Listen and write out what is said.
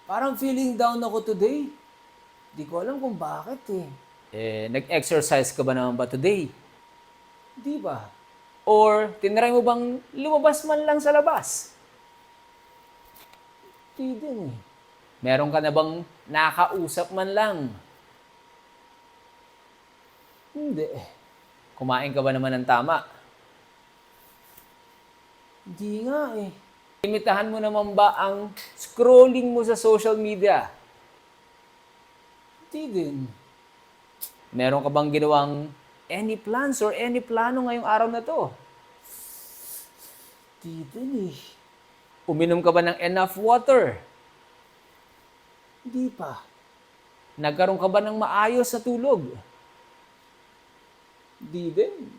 Parang feeling down ako today. Di ko alam kung bakit eh. Nag-exercise ka ba naman ba today? Di ba? Or tinry mo bang lumabas man lang sa labas? Di din eh. Meron ka na bang nakausap man lang? Hindi eh. Kumain ka ba naman ng tama? Di nga eh. Limitahan mo naman ba ang scrolling mo sa social media? Di din. Meron ka bang ginawang any plans or any plano ngayong araw na to? Di din eh. Uminom ka ba ng enough water? Di pa. Nagkaroon ka ba ng maayos na tulog? Di din.